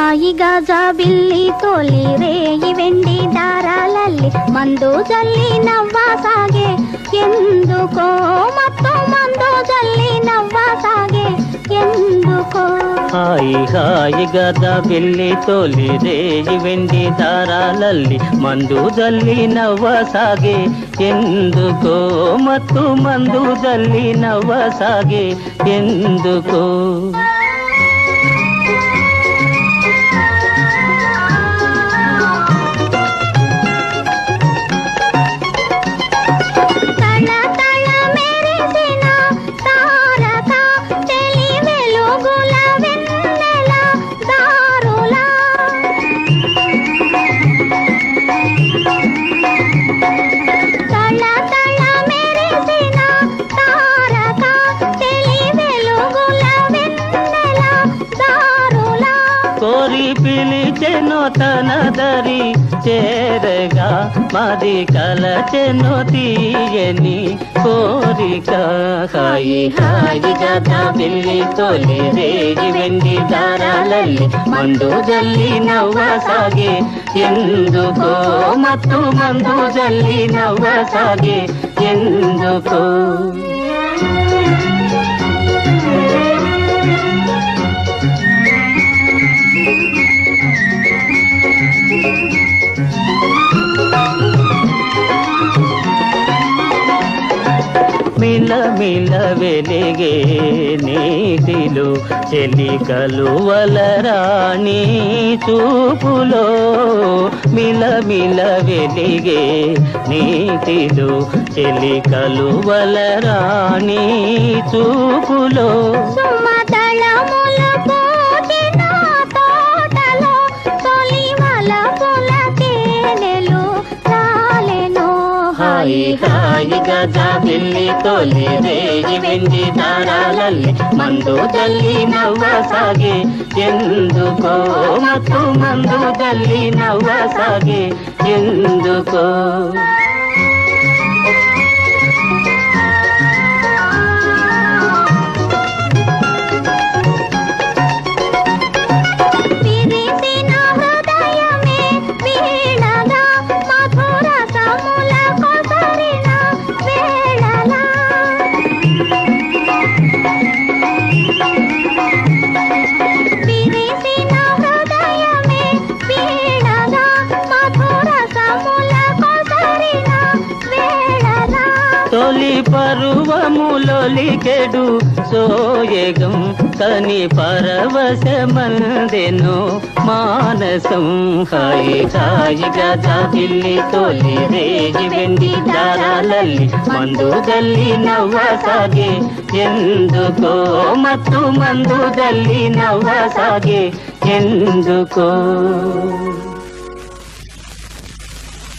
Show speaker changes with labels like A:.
A: ಹಾಯಿ ಗಾಜ ಬಿಲ್ಲಿ ತೋಲಿ ರೇಯಿ ವೆಂಡಿ ದಾರಾಲಲ್ಲಿ ಮಂದು ಜಲ್ಲಿ ನವ್ವ ಸಾಗೆ ಎಂದುಕೋ ಮತ್ತು ಮಂದು ಜಲ್ಲಿ ನವ್ವ ಸಾಗೆ ಎಂದುಕೋ
B: ಹಾಯಿ ಹಾಯಿ ಗಾಜ ಬಿಲ್ಲಿ ತೋಲಿ ರೇಯಿ ವೆಂಡಿ ದಾರಾಲಲ್ಲಿ ಮಂದುದಲ್ಲಿ ನವ್ವ ಸಾಗೆ ಎಂದುಕೋ ಮತ್ತು ಮಂದುದಲ್ಲಿ ನವ್ವ ಸಾಗೆ ಎಂದುಕೋ పిలిచెను తన దరి చేరగా మాది కలచెను తీయని కోరిక హాయి హాయి గద బిల్లి తోలి రేగి వెండి దారాలಲ್ಲಿ మందు జల్లి నవ్వ సాగే ఎందుకో ಮತ್ತು ಮಂದು ಜಲ್ಲಿ ನವ್ವ ಸಾಗೆ ఎందుకో మిల మిల వెలిగే నీటిలో చెలికలు వలరాణి చూపులో మిల మిల వెలిగే నీటిలో చెలికలు వలరాణి చూపులో హాయి హాయి గజ బిల్లి తోలి రేగి వెండి దారాలಲ್ಲಿ మందు జల్లి నవ్వ సాగే ఎందుకో ಮತ್ತು ಮಂದು ಜಲ್ಲಿ ನವ್ವ ಸಾಗೆ ఎందుకో తొలి పరువములొలికెడు సోయగం కని పరవశమందెను మానసం హాయి హాయి గజ బిల్లి తోలి రేగి వెండి దారాలಲ್ಲಿ ಮಂದುದಲ್ಲಿ ನವ್ವ ಸಾಗೆ ఎందుకో ಮತ್ತು ಮಂದುದಲ್ಲಿ ನವ್ವ ಸಾಗೆ ఎందుಕೋ